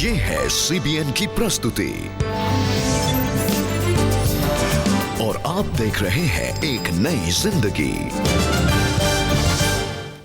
ये है CBN की प्रस्तुति और आप देख रहे हैं एक नई जिंदगी।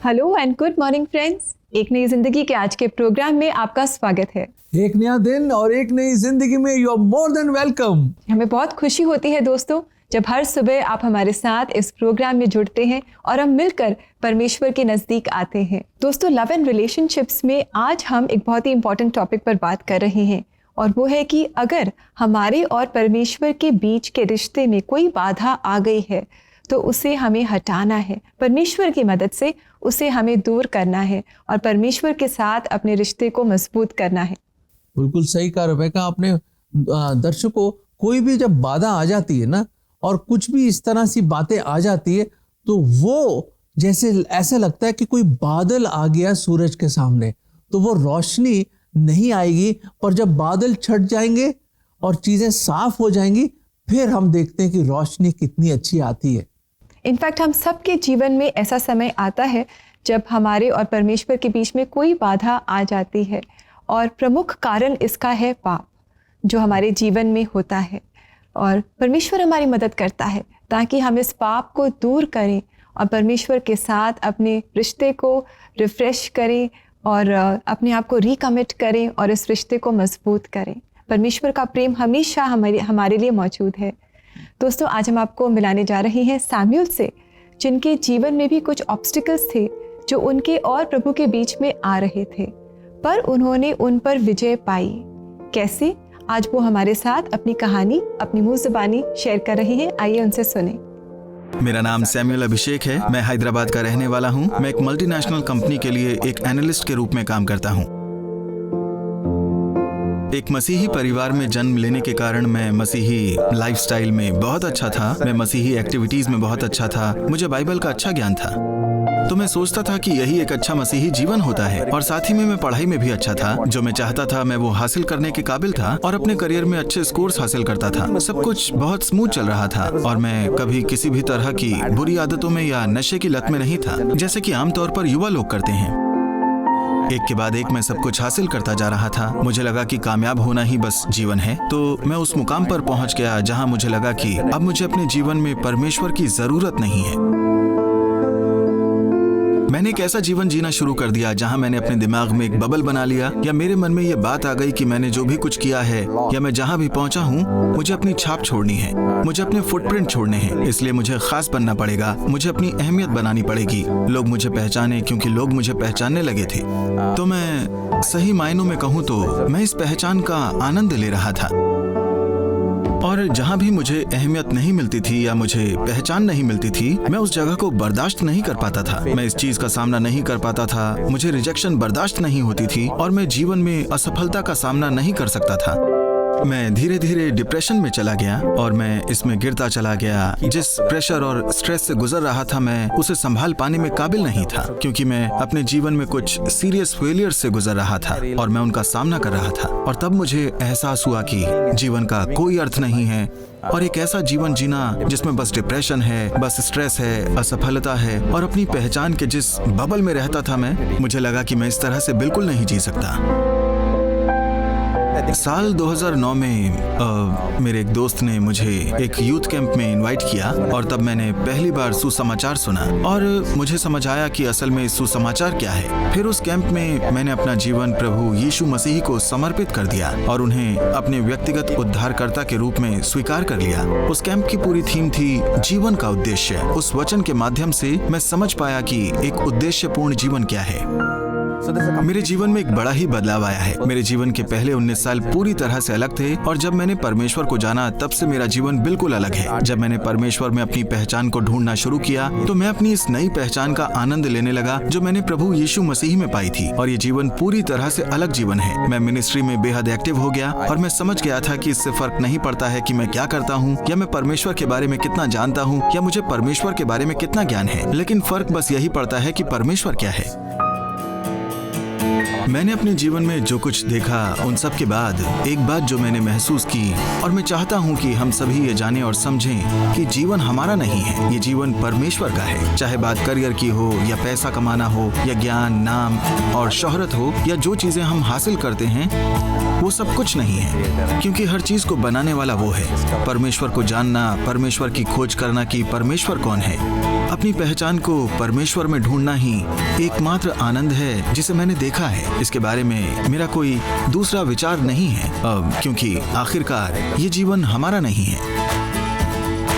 Hello and good morning friends, एक नई जिंदगी के आज के प्रोग्राम में आपका स्वागत है। एक नया दिन और एक नई जिंदगी में you are more than welcome. हमें बहुत खुशी होती है दोस्तों जब हर सुबह आप हमारे साथ इस प्रोग्राम में जुड़ते हैं और हम मिलकर परमेश्वर के नजदीक आते हैं। दोस्तों, लव एंड रिलेशनशिप्स में आज हम एक बहुत ही इंपॉर्टेंट टॉपिक पर बात कर रहे हैं और वो है कि अगर हमारे और परमेश्वर के बीच के रिश्ते में कोई बाधा आ गई है तो उसे हमें हटाना है, परमेश्वर की मदद से उसे हमें दूर करना है और परमेश्वर के साथ अपने रिश्ते को मजबूत करना है। बिल्कुल सही कहा रेबेका आपने। दर्शकों, कोई भी जब बाधा आ जाती है ना और कुछ भी इस तरह सी बातें आ जाती है तो वो जैसे ऐसा लगता है कि कोई बादल आ गया सूरज के सामने, तो वो रोशनी नहीं आएगी। पर जब बादल छट जाएंगे और चीजें साफ हो जाएंगी फिर हम देखते हैं कि रोशनी कितनी अच्छी आती है। इनफैक्ट हम सबके जीवन में ऐसा समय आता है जब हमारे और परमेश्वर के बीच में कोई बाधा आ जाती है और प्रमुख कारण इसका है पाप जो हमारे जीवन में होता है। और परमेश्वर हमारी मदद करता है ताकि हम इस पाप को दूर करें और परमेश्वर के साथ अपने रिश्ते को रिफ्रेश करें और अपने आप को रिकमिट करें और इस रिश्ते को मजबूत करें। परमेश्वर का प्रेम हमेशा हमारे लिए मौजूद है। दोस्तों, आज हम आपको मिलाने जा रहे हैं सैमुएल से, जिनके जीवन में भी कुछ ऑब्स्टिकल्स थे जो उनके और प्रभु के बीच में आ रहे थे, पर उन्होंने उन पर विजय पाई। कैसे? आज वो हमारे साथ अपनी कहानी अपनी मुंह ज़बानी शेयर कर रहे हैं। आइए उनसे सुने। मेरा नाम सैमुएल अभिषेक है। मैं हैदराबाद का रहने वाला हूँ। मैं एक मल्टीनेशनल कंपनी के लिए एक एनालिस्ट के रूप में काम करता हूँ। एक मसीही परिवार में जन्म लेने के कारण मैं मसीही लाइफस्टाइल में बहुत अच्छा था। मैं मसीही एक्टिविटीज में बहुत अच्छा था। मुझे बाइबल का अच्छा ज्ञान था, तो मैं सोचता था कि यही एक अच्छा मसीही जीवन होता है। और साथ ही में मैं पढ़ाई में भी अच्छा था। जो मैं चाहता था मैं वो हासिल करने के काबिल था और अपने करियर में अच्छे स्कोर्स हासिल करता था। सब कुछ बहुत स्मूथ चल रहा था और मैं कभी किसी भी तरह की बुरी आदतों में या नशे की लत में नहीं था, जैसे कि आमतौर पर युवा लोग करते हैं। एक के बाद एक मैं सब कुछ हासिल करता जा रहा था। मुझे लगा कि कामयाब होना ही बस जीवन है। तो मैं उस मुकाम पर पहुंच गया जहां मुझे लगा कि अब मुझे अपने जीवन में परमेश्वर की जरूरत नहीं है। मैंने एक ऐसा जीवन जीना शुरू कर दिया जहां मैंने अपने दिमाग में एक बबल बना लिया, या मेरे मन में ये बात आ गई कि मैंने जो भी कुछ किया है या मैं जहां भी पहुंचा हूं, मुझे अपनी छाप छोड़नी है, मुझे अपने फुटप्रिंट छोड़ने हैं। इसलिए मुझे खास बनना पड़ेगा, मुझे अपनी अहमियत बनानी पड़ेगी, लोग मुझे पहचाने, क्योंकि लोग मुझे पहचानने लगे थे। तो मैं सही मायनों में कहूँ तो मैं इस पहचान का आनंद ले रहा था। और जहां भी मुझे अहमियत नहीं मिलती थी या मुझे पहचान नहीं मिलती थी, मैं उस जगह को बर्दाश्त नहीं कर पाता था। मैं इस चीज का सामना नहीं कर पाता था। मुझे रिजेक्शन बर्दाश्त नहीं होती थी और मैं जीवन में असफलता का सामना नहीं कर सकता था। मैं धीरे धीरे डिप्रेशन में चला गया और मैं इसमें गिरता चला गया। जिस प्रेशर और स्ट्रेस से गुजर रहा था मैं उसे संभाल पाने में काबिल नहीं था, क्योंकि मैं अपने जीवन में कुछ सीरियस फेलियर से गुजर रहा था और मैं उनका सामना कर रहा था। और तब मुझे एहसास हुआ कि जीवन का कोई अर्थ नहीं है और एक ऐसा जीवन जीना जिसमें बस डिप्रेशन है, बस स्ट्रेस है, असफलता है और अपनी पहचान के जिस बबल में रहता था मैं, मुझे लगा कि मैं इस तरह से बिल्कुल नहीं जी सकता। साल 2009 में मेरे एक दोस्त ने मुझे एक यूथ कैंप में इनवाइट किया और तब मैंने पहली बार सुसमाचार सुना और मुझे समझ आया कि असल में सुसमाचार क्या है। फिर उस कैंप में मैंने अपना जीवन प्रभु यीशु मसीह को समर्पित कर दिया और उन्हें अपने व्यक्तिगत उद्धारकर्ता के रूप में स्वीकार कर लिया। उस कैंप की पूरी थीम थी जीवन का उद्देश्य। उस वचन के माध्यम से मैं समझ पाया कि एक उद्देश्यपूर्ण जीवन क्या है। मेरे जीवन में एक बड़ा ही बदलाव आया है। मेरे जीवन के पहले 19 साल पूरी तरह से अलग थे और जब मैंने परमेश्वर को जाना तब से मेरा जीवन बिल्कुल अलग है। जब मैंने परमेश्वर में अपनी पहचान को ढूंढना शुरू किया तो मैं अपनी इस नई पहचान का आनंद लेने लगा जो मैंने प्रभु यीशु मसीह में पाई थी और ये जीवन पूरी तरह से अलग जीवन है। मैं मिनिस्ट्री में बेहद एक्टिव हो गया और मैं समझ गया था कि इससे फर्क नहीं पड़ता है कि मैं क्या करता हूँ या मैं परमेश्वर के बारे में कितना जानता हूँ या मुझे परमेश्वर के बारे में कितना ज्ञान है, लेकिन फर्क बस यही पड़ता है कि परमेश्वर क्या है। मैंने अपने जीवन में जो कुछ देखा उन सब के बाद एक बात जो मैंने महसूस की, और मैं चाहता हूँ कि हम सभी ये जाने और समझें कि जीवन हमारा नहीं है, ये जीवन परमेश्वर का है। चाहे बात करियर की हो या पैसा कमाना हो या ज्ञान, नाम और शोहरत हो या जो चीजें हम हासिल करते हैं, वो सब कुछ नहीं है, क्योंकि हर चीज को बनाने वाला वो है। परमेश्वर को जानना, परमेश्वर की खोज करना कि परमेश्वर कौन है, अपनी पहचान को परमेश्वर में ढूंढना ही एकमात्र आनंद है जिसे मैंने देखा है। इसके बारे में मेरा कोई दूसरा विचार नहीं है, क्योंकि आखिरकार ये जीवन हमारा नहीं है।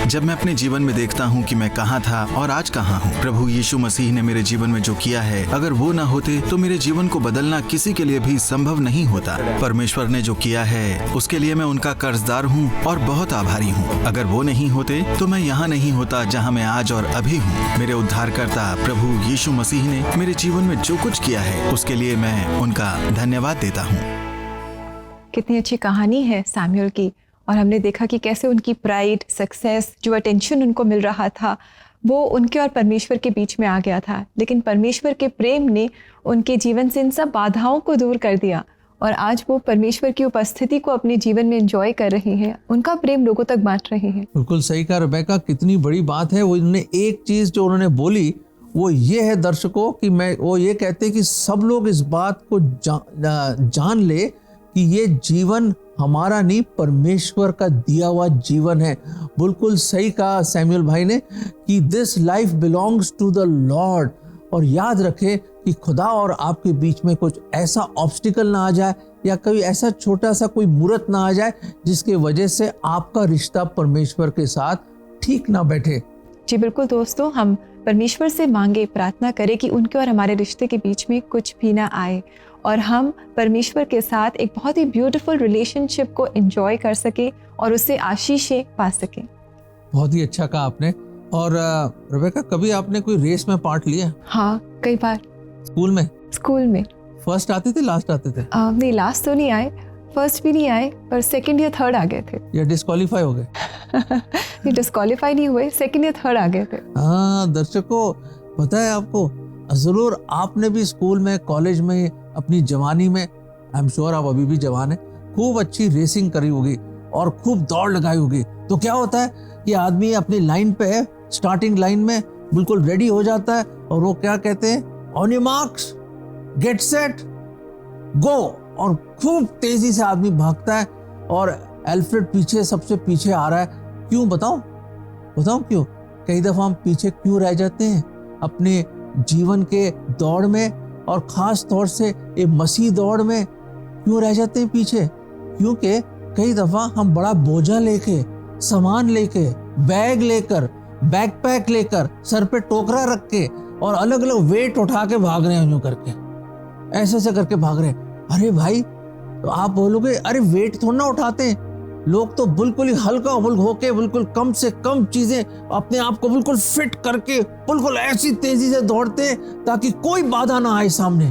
जब मैं अपने जीवन में देखता हूँ कि मैं कहाँ था और आज कहाँ हूँ, प्रभु यीशु मसीह ने मेरे जीवन में जो किया है, अगर वो ना होते तो मेरे जीवन को बदलना किसी के लिए भी संभव नहीं होता। परमेश्वर ने जो किया है उसके लिए मैं उनका कर्जदार हूँ और बहुत आभारी हूँ। अगर वो नहीं होते तो मैं यहाँ नहीं होता जहाँ मैं आज और अभी हूँ। मेरे उद्धारकर्ता प्रभु यीशु मसीह ने मेरे जीवन में जो कुछ किया है उसके लिए मैं उनका धन्यवाद देता हूँ। कितनी अच्छी कहानी है सैमुअल की, और हमने देखा कि कैसे उनकी प्राइड, सक्सेस, जो अटेंशन उनको मिल रहा था वो उनके और परमेश्वर के बीच में आ गया था, लेकिन परमेश्वर के प्रेम ने उनके जीवन से इन सब बाधाओं को दूर कर दिया और आज वो परमेश्वर की उपस्थिति को अपने जीवन में एंजॉय कर रहे हैं, उनका प्रेम लोगों तक बांट रहे हैं। बिल्कुल सही कहा रेबेका, कितनी बड़ी बात है। वो उन्होंने एक चीज जो उन्होंने बोली वो ये है दर्शकों कि वो ये कहते हैं कि सब लोग इस बात को जान ले कि ये जीवन हमारा नहीं, परमेश्वर का दिया हुआ जीवन है। बिल्कुल सही कहा सैमुअल भाई ने कि this life belongs to the Lord. और याद रखें कि खुदा और आपके बीच में कुछ ऐसा ऑब्स्टिकल ना आ जाए या कोई ऐसा छोटा सा कोई मूर्त ना आ जाए जिसके वजह से आपका रिश्ता परमेश्वर के साथ ठीक ना बैठे। जी बिल्कुल दोस्तों, हम परमेश्वर से मांगे, प्रार्थना करें कि उनके और हमारे रिश्ते के बीच में कुछ भी ना आए और हम परमेश्वर के साथ एक बहुत ही ब्यूटीफुल रिलेशनशिप को एंजॉय कर सके और उससे आशीषें पा सके। बहुत ही अच्छा कहा आपने। और रेबेका, कभी आपने कोई रेस में पार्ट लिया? हाँ, कई बार। स्कूल में? स्कूल में। फर्स्ट आते थे, लास्ट आते थे? नहीं, लास्ट तो नहीं आए, फर्स्ट भी नहीं आए, पर सेकंड या थर्ड आ गए थे। या डिस्क्वालीफाई हो गए? ये डिस्क्वालीफाई नहीं हुए, सेकंड या थर्ड आ गए थे। हाँ दर्शकों, पता है आपको, जरूर आपने भी स्कूल में, कॉलेज में, अपनी जवानी में, आई एम श्योर आप अभी भी जवान है, खूब अच्छी रेसिंग करी होगी और खूब दौड़ लगाई होगी। तो क्या होता है कि आदमी अपनी लाइन पे है, स्टार्टिंग लाइन में बिल्कुल रेडी हो जाता है और वो क्या कहते हैं, on your marks get set go, और खूब तेजी से आदमी भागता है और एल्फ्रेड पीछे, सबसे पीछे आ रहा है। क्यों बताओ क्यों? कई दफा हम पीछे क्यों रह जाते हैं अपने जीवन के दौड़ में, और खास तौर से ये मसीह दौड़ में क्यों रह जाते हैं पीछे? क्योंकि कई दफा हम बड़ा बोझा लेके, सामान लेके, बैग लेकर, बैकपैक लेकर, सर पे टोकरा रख के और अलग अलग वेट उठा के भाग रहे हैं, यूं करके, ऐसे करके भाग रहे हैं। अरे भाई, तो आप बोलोगे अरे वेट थोड़ा ना उठाते हैं लोग, तो बिल्कुल ही हल्का होके बिल्कुल कम से कम चीजें अपने आप को बिल्कुल फिट करके बिल्कुल ऐसी तेजी से दौड़ते हैं ताकि कोई बाधा ना आए सामने,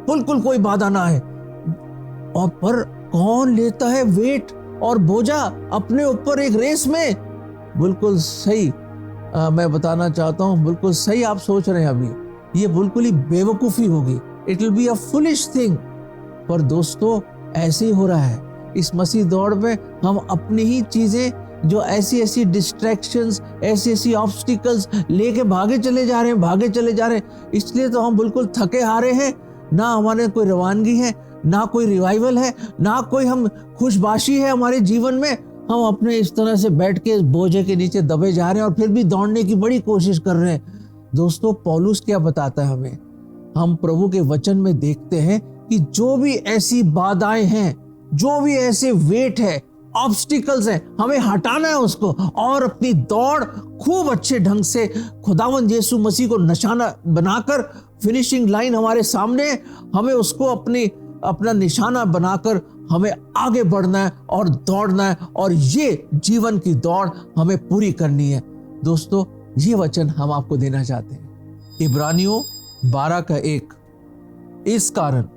बिल्कुल कोई बाधा ना आए। और पर कौन लेता है वेट और बोझा अपने ऊपर एक रेस में? बिल्कुल सही, मैं बताना चाहता हूँ, बिल्कुल सही आप सोच रहे हैं अभी, ये बिल्कुल ही बेवकूफी होगी, it will be a foolish thing. पर दोस्तों ऐसे ही हो रहा है इस मसीह दौड़ में। हम अपनी ही चीजें, जो ऐसी डिस्ट्रैक्शंस, ऐसी ऑब्स्टिकल्स लेके भागे चले जा रहे हैं। इसलिए तो हम बिल्कुल थके हारे हैं, ना हमारे कोई रवानगी है, ना कोई रिवाइवल है, ना कोई हम खुशबाशी है हमारे जीवन में। हम अपने इस तरह से बैठ के बोझे के नीचे दबे जा रहे हैं और फिर भी दौड़ने की बड़ी कोशिश कर रहे हैं। दोस्तों पौलुस क्या बताता है हमें? हम प्रभु के वचन में देखते हैं कि जो भी ऐसी बाधाएं हैं, जो भी ऐसे वेट है, ऑब्स्टिकल्स हैं, हमें हटाना है उसको और अपनी दौड़ खूब अच्छे ढंग से खुदावंद यीशु मसीह को निशाना बनाकर, फिनिशिंग लाइन हमारे सामने, हमें उसको अपना निशाना बनाकर हमें आगे बढ़ना है और दौड़ना है, और ये जीवन की दौड़ हमें पूरी करनी है। दोस्तों ये वचन हम आपको देना चाहते हैं, इब्रानियों 12:1, इस कारण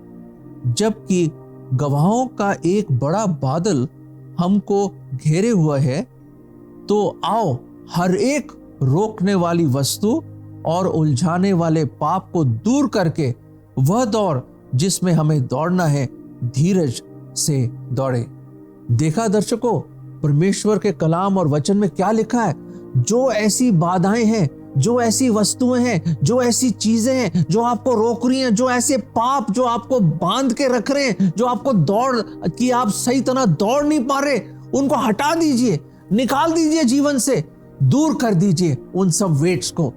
जबकि गवाहों का एक बड़ा बादल हमको घेरे हुआ है, तो आओ हर एक रोकने वाली वस्तु और उलझाने वाले पाप को दूर करके वह दौड़ जिसमें हमें दौड़ना है, धीरज से दौड़े। देखा दर्शकों, परमेश्वर के कलाम और वचन में क्या लिखा है? जो ऐसी बाधाएं हैं, जो ऐसी वस्तुएं हैं, जो ऐसी चीजें हैं जो आपको रोक रही हैं, जो ऐसे पाप जो आपको बांध के रख रहे हैं, जो आपको दौड़ कि आप सही तरह दौड़ नहीं पा रहे, उनको हटा दीजिए, निकाल दीजिए जीवन से, दूर कर दीजिए उन सब वेट्स को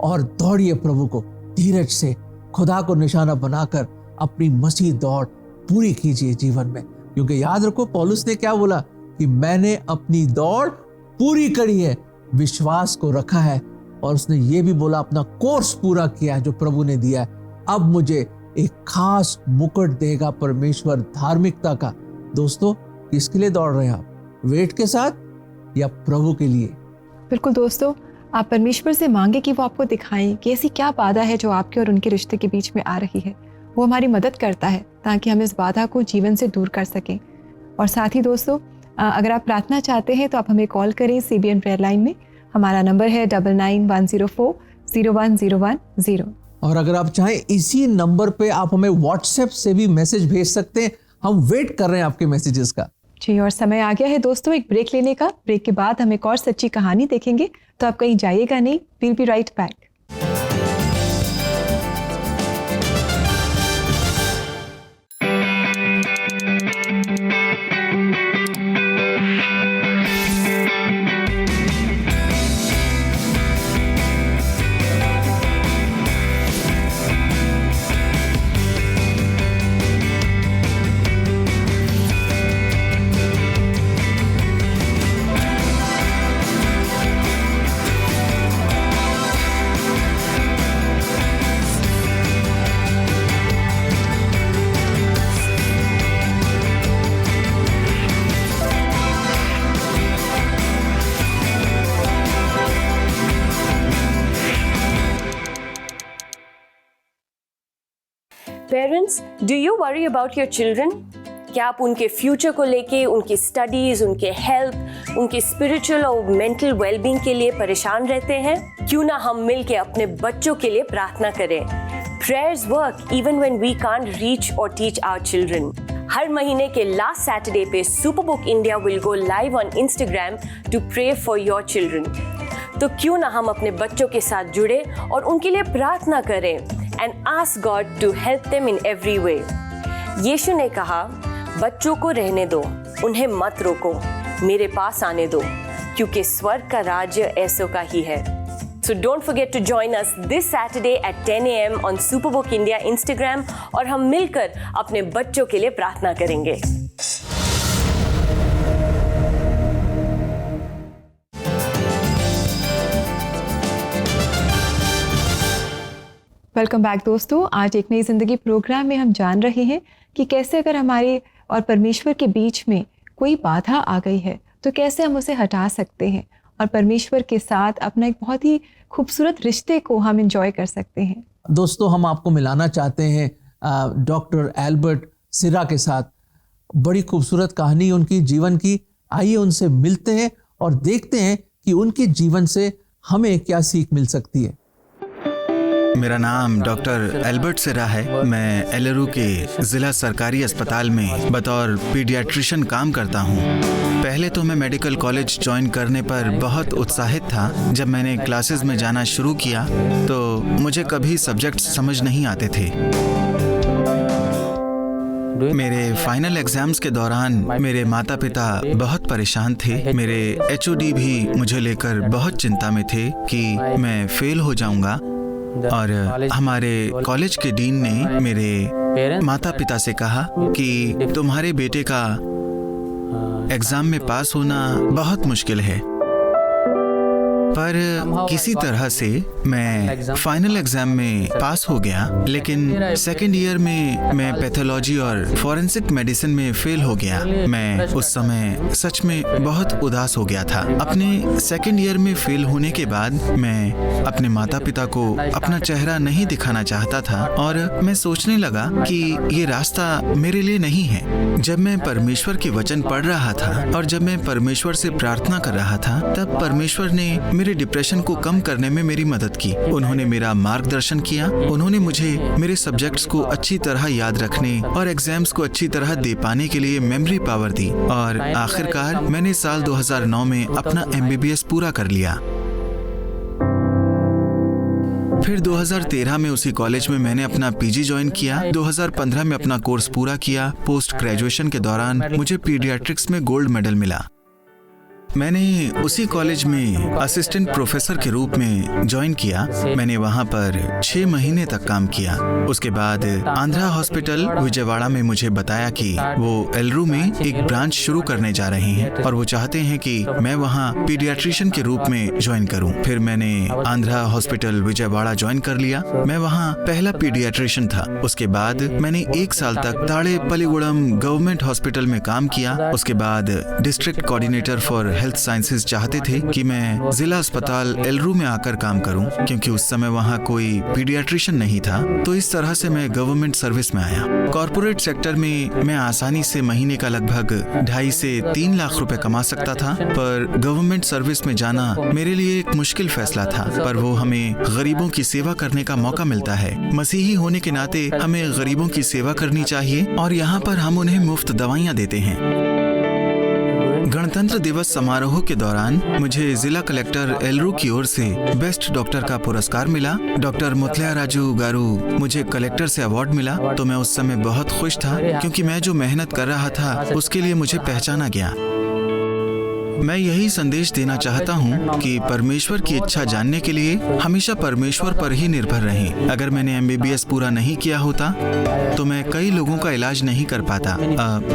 और दौड़िए प्रभु को धीरज से। खुदा को निशाना बनाकर अपनी मसीह दौड़ पूरी कीजिए जीवन में, क्योंकि याद रखो पौलुस ने क्या बोला कि मैंने अपनी दौड़ पूरी करी है, विश्वास को रखा है, और उसने ये भी बोला अपना कोर्स पूरा किया है जो प्रभु ने दिया है। अब मुझे एक खास मुकुट देगा परमेश्वर धार्मिकता का। दोस्तों, किसके लिए दौड़ रहे हैं आप? वेट के साथ या प्रभु के लिए? बिल्कुल दोस्तों, आप परमेश्वर से मांगे कि वो आपको दिखाएं कि ऐसी क्या बाधा है जो आपके और उनके रिश्ते के बीच में आ रही है। वो हमारी मदद करता है ताकि हम इस बाधा को जीवन से दूर कर सकें। और साथ ही दोस्तों, अगर आप प्रार्थना चाहते हैं तो आप हमें कॉल करें सीबीएन प्रेयर लाइन में। हमारा नंबर है 9910401010। और अगर आप चाहें इसी नंबर पे आप हमें व्हाट्सएप से भी मैसेज भेज सकते हैं। हम वेट कर रहे हैं आपके मैसेजेस का। जी, और समय आ गया है दोस्तों एक ब्रेक लेने का। ब्रेक के बाद हम एक और सच्ची कहानी देखेंगे, तो आप कहीं जाइएगा नहीं। Will be right back. Parents, do you worry about your children? क्या आप उनके फ्यूचर को लेके, उनकी स्टडीज, उनके हेल्थ, उनके स्पिरिचुअल और मेंटल वेलबींग के लिए परेशान रहते हैं? क्यों ना हम मिलके अपने बच्चों के लिए प्रार्थना करें। Prayers work even when we can't reach or teach our children. हर महीने के लास्ट सैटरडे पे Superbook India will go live on Instagram to pray for your children. तो क्यों ना हम अपने बच्चों के साथ जुड़े और उनके लिए प्रार्थना करें and ask God to help them in every way. यीशु ने कहा, बच्चों को रहने दो, उन्हें मत रोको, मेरे पास आने दो, क्योंकि स्वर्ग का राज्य ऐसों का ही है। So don't forget to join us this Saturday at 10 a.m. on Superbook India Instagram और हम मिलकर अपने बच्चों के लिए प्रार्थना करेंगे। वेलकम बैक दोस्तों। आज एक नई जिंदगी प्रोग्राम में हम जान रहे हैं कि कैसे अगर हमारे और परमेश्वर के बीच में कोई बाधा आ गई है तो कैसे हम उसे हटा सकते हैं और परमेश्वर के साथ अपना एक बहुत ही खूबसूरत रिश्ते को हम एंजॉय कर सकते हैं। दोस्तों, हम आपको मिलाना चाहते हैं डॉक्टर एल्बर्ट सिरा के साथ। बड़ी खूबसूरत कहानी उनकी जीवन की। आइए उनसे मिलते हैं और देखते हैं कि उनके जीवन से हमें क्या सीख मिल सकती है। मेरा नाम डॉक्टर एल्बर्ट सिरा है। मैं एलेरू के ज़िला सरकारी अस्पताल में बतौर पीडियाट्रिशियन काम करता हूँ। पहले तो मैं मेडिकल कॉलेज ज्वाइन करने पर बहुत उत्साहित था। जब मैंने क्लासेस में जाना शुरू किया तो मुझे कभी सब्जेक्ट्स समझ नहीं आते थे। मेरे फाइनल एग्जाम्स के दौरान मेरे माता पिता बहुत परेशान थे। मेरे HOD भी मुझे लेकर बहुत चिंता में थे कि मैं फेल हो जाऊंगा। और हमारे कॉलेज के डीन ने मेरे माता पिता से कहा कि तुम्हारे बेटे का एग्जाम में पास होना बहुत मुश्किल है। पर किसी तरह से मैं फाइनल एग्जाम में पास हो गया, लेकिन सेकेंड ईयर में मैं पैथोलॉजी और फॉरेंसिक मेडिसिन में फेल हो गया। मैं उस समय सच में बहुत उदास हो गया था। अपने सेकेंड ईयर में फेल होने के बाद मैं अपने माता पिता को अपना चेहरा नहीं दिखाना चाहता था और मैं सोचने लगा कि ये रास्ता मेरे लिए नहीं है। जब मैं परमेश्वर के वचन पढ़ रहा था और जब मैं परमेश्वर से प्रार्थना कर रहा था, तब परमेश्वर ने मेरे डिप्रेशन को कम करने में मेरी मदद की। उन्होंने मेरा मार्गदर्शन किया। उन्होंने मुझे मेरे सब्जेक्ट्स को अच्छी तरह याद रखने और एग्जाम्स को अच्छी तरह दे पाने के लिए मेमोरी पावर दी और आखिरकार मैंने साल 2009 में अपना MBBS पूरा कर लिया। फिर 2013 में उसी कॉलेज में मैंने अपना PG ज्वाइन किया। 2015 में अपना कोर्स पूरा किया। पोस्ट ग्रेजुएशन के दौरान मुझे पीडियाट्रिक्स में गोल्ड मेडल मिला। मैंने उसी कॉलेज में असिस्टेंट प्रोफेसर के रूप में ज्वाइन किया। मैंने वहां पर 6 महीने तक काम किया। उसके बाद आंध्रा हॉस्पिटल विजयवाड़ा में मुझे बताया कि वो एलरू में एक ब्रांच शुरू करने जा रहे हैं और वो चाहते हैं कि मैं वहां पीडियाट्रिशियन के रूप में ज्वाइन करूं। फिर मैंने आंध्रा हॉस्पिटल विजयवाड़ा ज्वाइन कर लिया। मैं वहां पहला पीडियाट्रिशियन था। उसके बाद मैंने 1 साल तक ताड़ेपल्लीगुड़म गवर्नमेंट हॉस्पिटल में काम किया। उसके बाद district coordinator for health sciences चाहते थे कि मैं जिला अस्पताल एलरू में आकर काम करूं, क्योंकि उस समय वहां कोई पीडियाट्रिशियन नहीं था। तो इस तरह से मैं गवर्नमेंट सर्विस में आया। कॉर्पोरेट सेक्टर में मैं आसानी से महीने का लगभग 2.5 से 3 लाख रुपए कमा सकता था, पर गवर्नमेंट सर्विस में जाना मेरे लिए एक मुश्किल फैसला था। पर वो हमें गरीबों की सेवा करने का मौका मिलता है। मसीही होने के नाते हमें गरीबों की सेवा करनी चाहिए और यहाँ पर हम उन्हें मुफ्त दवाइयाँ देते हैं। गणतंत्र दिवस समारोह के दौरान मुझे जिला कलेक्टर एलरू की ओर से बेस्ट डॉक्टर का पुरस्कार मिला। डॉक्टर मुथलिया राजू गारू मुझे कलेक्टर से अवार्ड मिला। तो मैं उस समय बहुत खुश था, क्योंकि मैं जो मेहनत कर रहा था उसके लिए मुझे पहचाना गया। मैं यही संदेश देना चाहता हूँ कि परमेश्वर की इच्छा जानने के लिए हमेशा परमेश्वर पर ही निर्भर रहें। अगर मैंने MBBS पूरा नहीं किया होता तो मैं कई लोगों का इलाज नहीं कर पाता।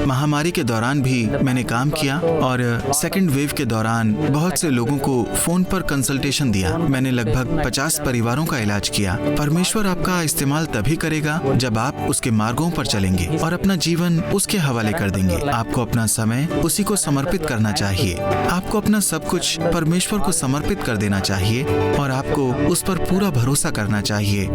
महामारी के दौरान भी मैंने काम किया और सेकेंड वेव के दौरान बहुत से लोगों को फोन पर कंसल्टेशन दिया। मैंने लगभग 50 परिवारों का इलाज किया। परमेश्वर आपका इस्तेमाल तभी करेगा जब आप उसके मार्गों पर चलेंगे और अपना जीवन उसके हवाले कर देंगे। आपको अपना समय उसी को समर्पित करना चाहिए। आपको अपना सब कुछ परमेश्वर को समर्पित कर देना चाहिए और आपको उस पर पूरा भरोसा करना चाहिए।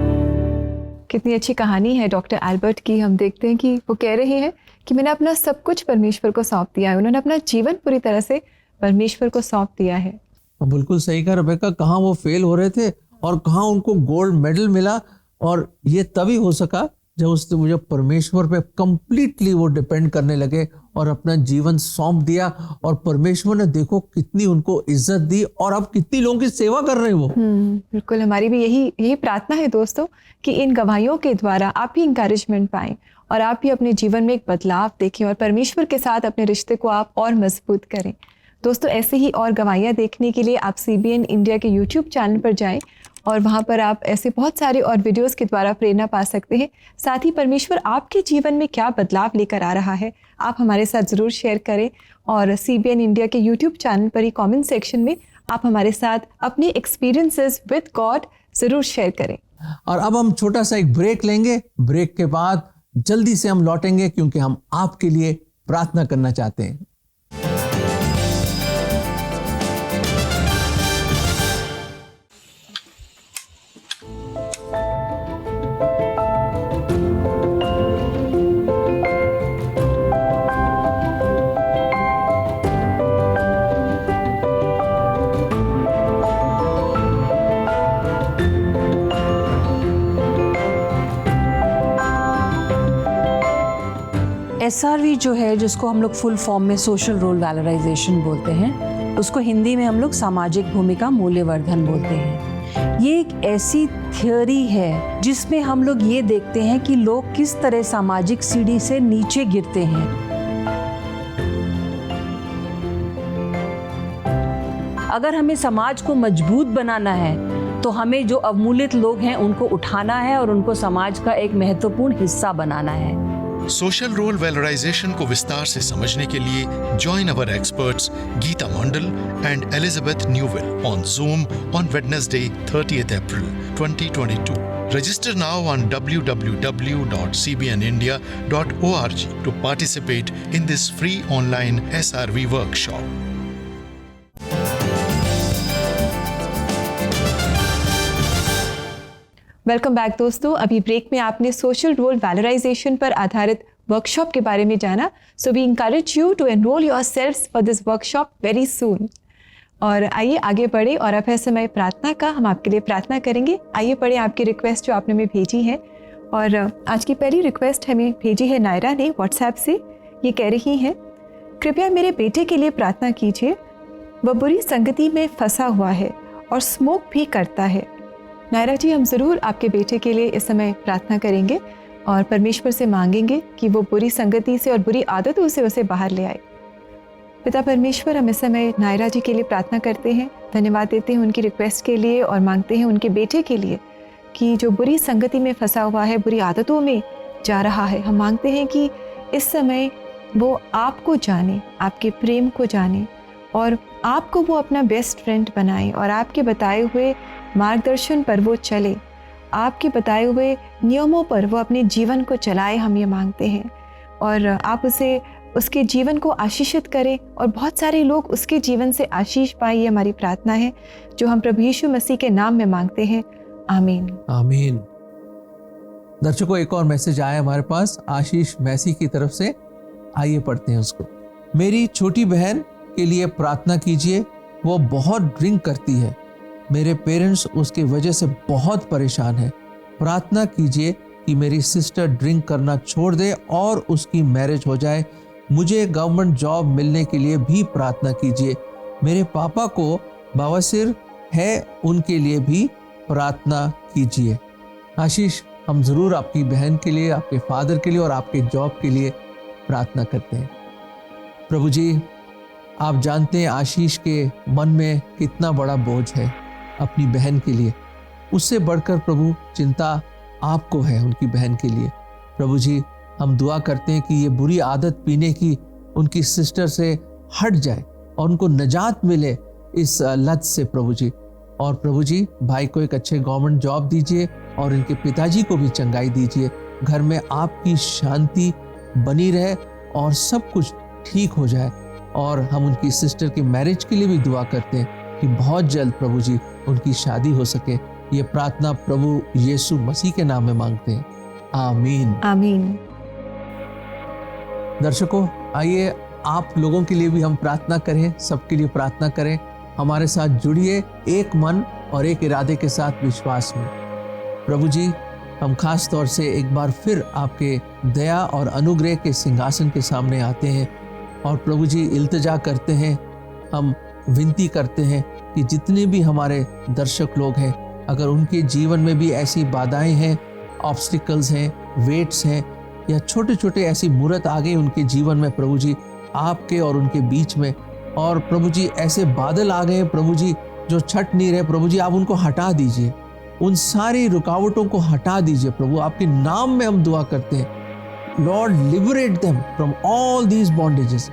कितनी अच्छी कहानी है डॉक्टर एल्बर्ट की। हम देखते हैं कि वो कह रहे हैं कि मैंने अपना सब कुछ परमेश्वर को सौंप दिया है। उन्होंने अपना जीवन पूरी तरह से परमेश्वर को सौंप दिया है। बिल्कुल सही कहा रेबेका। कहाँ वो फेल हो रहे थे और कहाँ उनको गोल्ड मेडल मिला, और ये तभी हो सका जब उसने मुझे परमेश्वर पे कंप्लीटली वो डिपेंड करने लगे और अपना जीवन सौंप दिया। और परमेश्वर ने देखो कितनी उनको इज्जत दी और अब कितनी लोगों की सेवा कर रहे हैं वो। बिल्कुल, हमारी भी यही प्रार्थना है दोस्तों कि इन गवाहियों के द्वारा आप भी इंकरेजमेंट पाएं और आप भी अपने जीवन में एक बदलाव देखें और परमेश्वर के साथ अपने रिश्ते को आप और मजबूत करें। दोस्तों, ऐसे ही और गवाहियाँ देखने के लिए आप CBN इंडिया के YouTube चैनल पर जाएं और वहाँ पर आप ऐसे बहुत सारे और वीडियोस के द्वारा प्रेरणा पा सकते हैं। साथ ही परमेश्वर आपके जीवन में क्या बदलाव लेकर आ रहा है आप हमारे साथ ज़रूर शेयर करें और CBN इंडिया के YouTube चैनल पर ही कमेंट सेक्शन में आप हमारे साथ अपने एक्सपीरियंसेस विद गॉड ज़रूर शेयर करें। और अब हम छोटा सा एक ब्रेक लेंगे। ब्रेक के बाद जल्दी से हम लौटेंगे, क्योंकि हम आपके लिए प्रार्थना करना चाहते हैं। SRV जो है, जिसको हम लोग फुल फॉर्म में सोशल रोल वैलोराइजेशन बोलते हैं, उसको हिंदी में हम लोग सामाजिक भूमिका मूल्यवर्धन बोलते हैं। ये एक ऐसी थियोरी है जिसमें हम लोग ये देखते हैं कि लोग किस तरह सामाजिक सीढ़ी से नीचे गिरते हैं। अगर हमें समाज को मजबूत बनाना है तो हमें जो अवमूल्यित लोग हैं उनको उठाना है और उनको समाज का एक महत्वपूर्ण हिस्सा बनाना है। सोशल रोल वैलोराइजेशन को विस्तार से समझने के लिए join our experts Geeta Mandal and Elizabeth Newell on Zoom on Wednesday 30th April 2022. Register now on www.cbnindia.org to participate in this free online SRV workshop. Welcome back दोस्तों। अभी ब्रेक में आपने सोशल रोल वैलोराइजेशन पर आधारित वर्कशॉप के बारे में जाना। So we encourage you to enroll yourselves for this workshop very soon. और आइए आगे बढ़े और अब है समय प्रार्थना का। हम आपके लिए प्रार्थना करेंगे। आइए पढ़े आपकी रिक्वेस्ट जो आपने हमें भेजी है। और आज की पहली रिक्वेस्ट हमें भेजी है नायरा ने व्हाट्सएप से। ये कह रही हैं, कृपया मेरे बेटे के लिए प्रार्थना कीजिए, वह बुरी संगति में फंसा हुआ है और स्मोक भी करता है। नायरा जी, हम ज़रूर आपके बेटे के लिए इस समय प्रार्थना करेंगे और परमेश्वर से मांगेंगे कि वो बुरी संगति से और बुरी आदतों से उसे बाहर ले आए। पिता परमेश्वर, हम इस समय नायरा जी के लिए प्रार्थना करते हैं, धन्यवाद देते हैं उनकी रिक्वेस्ट के लिए और मांगते हैं उनके बेटे के लिए कि जो बुरी संगति में फंसा हुआ है, बुरी आदतों में जा रहा है, हम मांगते हैं कि इस समय वो आपको जाने, आपके प्रेम को जाने और आपको वो अपना बेस्ट फ्रेंड बनाए और आपके बताए हुए मार्गदर्शन पर वो चले, आपके बताए हुए नियमों पर वो अपने जीवन को चलाए। हम ये मांगते हैं और आप उसे उसके जीवन को आशीषित करें और बहुत सारे लोग उसके जीवन से आशीष पाए। ये हमारी प्रार्थना है जो हम प्रभु यीशु मसीह के नाम में मांगते हैं। आमीन। आमीन। दर्शकों, एक और मैसेज आया हमारे पास आशीष मैसी की तरफ से। आइए पढ़ते हैं उसको। मेरी छोटी बहन के लिए प्रार्थना कीजिए, वो बहुत ड्रिंक करती है। मेरे पेरेंट्स उसकी वजह से बहुत परेशान हैं। प्रार्थना कीजिए कि मेरी सिस्टर ड्रिंक करना छोड़ दे और उसकी मैरिज हो जाए। मुझे गवर्नमेंट जॉब मिलने के लिए भी प्रार्थना कीजिए। मेरे पापा को बवासीर है, उनके लिए भी प्रार्थना कीजिए। आशीष, हम जरूर आपकी बहन के लिए, आपके फादर के लिए और आपके जॉब के लिए प्रार्थना करते हैं। प्रभु जी, आप जानते हैं आशीष के मन में कितना बड़ा बोझ है अपनी बहन के लिए। उससे बढ़कर प्रभु चिंता आपको है उनकी बहन के लिए। प्रभु जी, हम दुआ करते हैं कि ये बुरी आदत पीने की उनकी सिस्टर से हट जाए और उनको निजात मिले इस लत से प्रभु जी। और प्रभु जी, भाई को एक अच्छे गवर्नमेंट जॉब दीजिए और इनके पिताजी को भी चंगाई दीजिए। घर में आपकी शांति बनी रहे और सब कुछ ठीक हो जाए। और हम उनकी सिस्टर की मैरिज के लिए भी दुआ करते हैं कि बहुत जल्द प्रभु जी उनकी शादी हो सके। ये प्रार्थना प्रभु यीशु मसीह के नाम में मांगते हैं। आमीन। आमीन। दर्शकों, आइए आप लोगों के लिए भी हम प्रार्थना करें, सबके लिए प्रार्थना करें। हमारे साथ जुड़िए एक मन और एक इरादे के साथ विश्वास में। प्रभु जी, हम खास तौर से एक बार फिर आपके दया और अनुग्रह के सिंहासन के सामने आते हैं और प्रभु जी इल्तिजा करते हैं, हम विनती करते हैं कि जितने भी हमारे दर्शक लोग हैं, अगर उनके जीवन में भी ऐसी बाधाएं हैं, ऑब्स्टिकल्स हैं, वेट्स हैं या छोटे छोटे ऐसी मूर्त आ गई उनके जीवन में प्रभु जी, आपके और उनके बीच में, और प्रभु जी ऐसे बादल आ गए प्रभु जी जो छट नहीं रहे, प्रभु जी आप उनको हटा दीजिए, उन सारी रुकावटों को हटा दीजिए प्रभु। आपके नाम में हम दुआ करते हैं, Lord liberate them from all these bondages.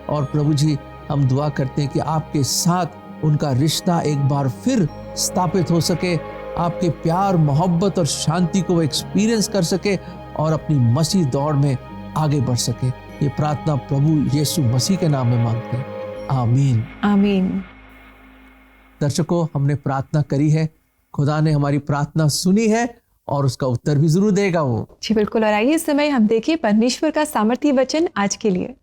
और प्रभु जी, हम दुआ करते हैं कि आपके साथ उनका रिश्ता एक बार फिर स्थापित हो सके, आपके प्यार, मोहब्बत और शांति को वो एक्सपीरियंस कर सके और अपनी मसीह दौड़ में आगे बढ़ सके। ये प्रार्थना प्रभु यीशु मसीह के नाम में मांगते हैं। आमीन। आमीन। दर्शकों, हमने प्रार्थना करी है, खुदा ने हमारी प्रार्थना सुनी है और उसका उत्तर भी जरूर देगा वो। जी बिल्कुल। और आइए इस समय हम देखिए परमेश्वर का सामर्थी वचन आज के लिए।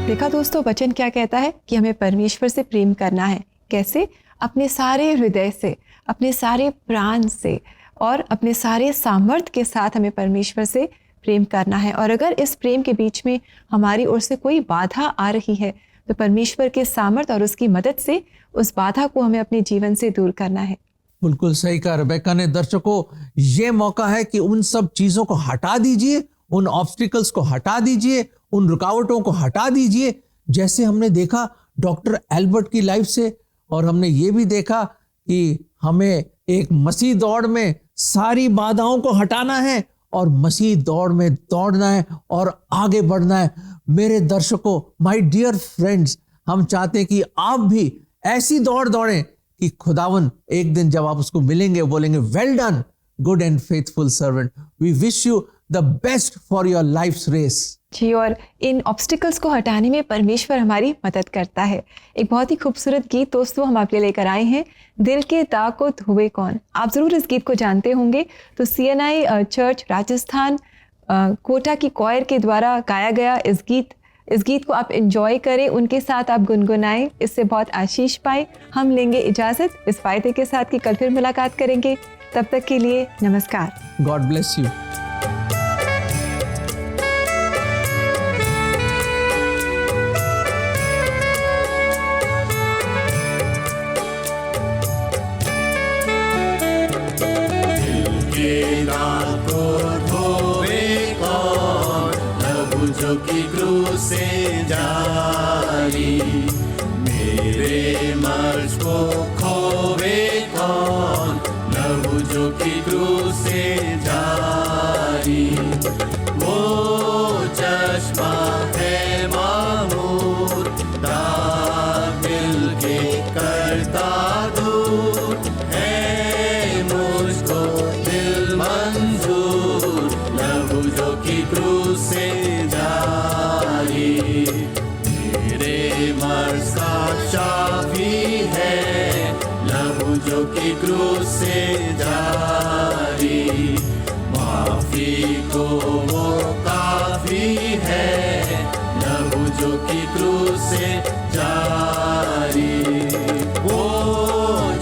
देखा दोस्तों, वचन क्या कहता है कि हमें परमेश्वर से प्रेम करना है। कैसे? अपने सारे हृदय से, अपने सारे प्राण से और अपने सारे सामर्थ्य के साथ हमें परमेश्वर से प्रेम करना है। और अगर इस प्रेम के बीच में हमारी ओर से कोई बाधा आ रही है तो परमेश्वर के सामर्थ्य और उसकी मदद से उस बाधा को हमें अपने जीवन से दूर करना है। बिल्कुल सही कहा रेबेका ने। दर्शकों, ये मौका है कि उन सब चीजों को हटा दीजिए, उन ऑब्स्टिकल्स को हटा दीजिए, उन रुकावटों को हटा दीजिए। जैसे हमने देखा डॉक्टर एल्बर्ट की लाइफ से, और हमने ये भी देखा कि हमें एक मसीह दौड़ में सारी बाधाओं को हटाना है और मसीह दौड़ में दौड़ना है और आगे बढ़ना है। मेरे दर्शकों, माय डियर फ्रेंड्स, हम चाहते हैं कि आप भी ऐसी दौड़ दौड़ें कि खुदावन एक दिन जब आप उसको मिलेंगे बोलेंगे, well done good and faithful servant, we wish you the best for your life's race. जी, और इन ऑब्स्टिकल्स को हटाने में परमेश्वर हमारी मदद करता है। एक बहुत ही खूबसूरत गीत दोस्तों हम आपके लिए लेकर आए हैं, दिल के दाग को धोवे कौन। आप ज़रूर इस गीत को जानते होंगे। तो CNI चर्च राजस्थान कोटा की कॉयर के द्वारा गाया गया इस गीत को आप एंजॉय करें, उनके साथ आप गुनगुनाएं, इससे बहुत आशीष पाएं। हम लेंगे इजाज़त इस वायदे के साथ कि कल फिर मुलाकात करेंगे। तब तक के लिए नमस्कार। God bless you. की क्रूस से जारी, मेरे मर्ज को खोवे कौन, लहू जो की क्रूस से जारी। वो चश्मा है मामूर, दाग दिल के करता दूर, है मुझको दिल मंजूर, लहू जो की क्रूस से मेरे मर्ज का शाफी है, लहू जो की क्रूस से जारी। माफी को वो काफी है, लहू जो की क्रूस से जारी। वो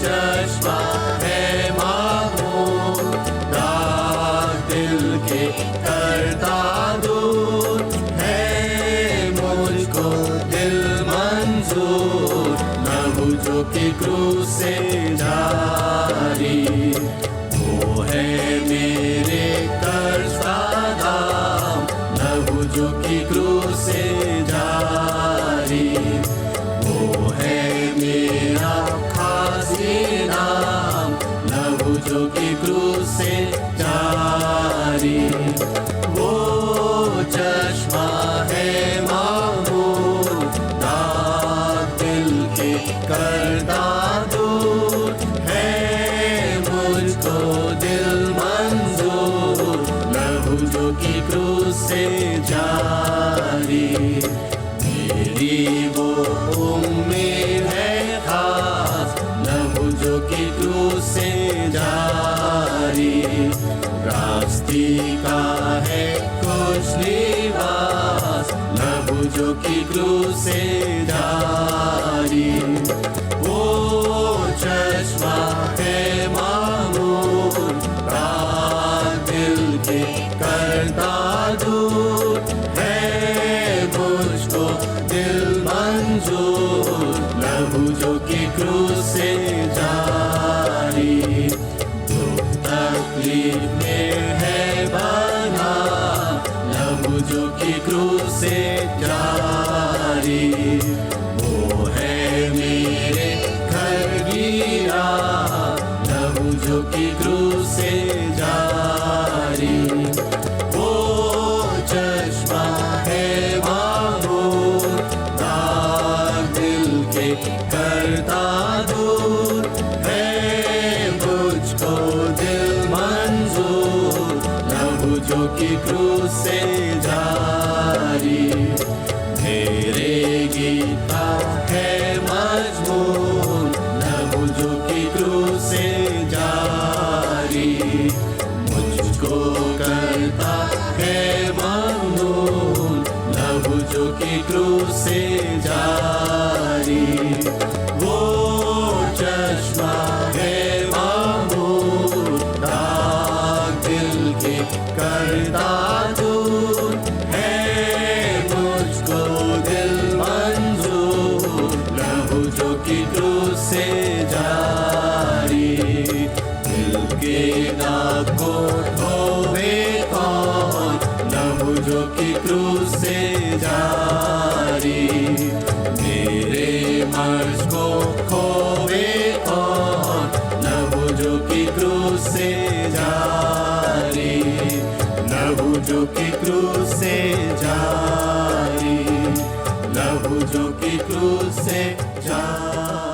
चश्मा है मामूर, दाग दिल के करता दूर, लहू की क्रूस से जारी। वो है मेरे कर्ज का दाम, लहू जो की क्रूस से जारी। वो है मेरा खास इनाम, लहू जो की क्रूस से जारी। वो चश्मा है मामूर, दाग दिल के करता दूर, है मुझको दिल मंजूर, लहू जो की क्रूस से जारी। मेरी वो उम्मीद है खास, लहू जो की क्रूस से जारी। रास्ती का है कुछ लिबास, लहू जो की क्रूस से जारी। वो चश्मा है मामूर, दाग दिल के करता दूर, है मुझको दिल मंजूर, लहू जो की क्रूस से जारी। दुख तकलीफ में है बना, लहू जो की क्रूस से जारी। वो है मेरे घर गिरा, लहू जो की क्रूस से जारी। वो चश्मा है मामूर, दाग दिल के करता दूर, है मुझको दिल मंजूर, लहू जो की क्रूस से जारी। मेरे गीता है मजमून, लहू जो की क्रूस से जारी। मुझको करता है ममनून, लहू जो की क्रूस से जारी। वो चश्मा है मामूर, दाग दिल के करता दूर, है मुझको दिल मंजूर, लहू जो की क्रूस से जारी। दिल के दाग को धोवे कौन, लहू जो की क्रूस से जारी। मेरे मर्ज को खोवे कौन, लहू जो की क्रूस से जारी। क्रूस से जारी।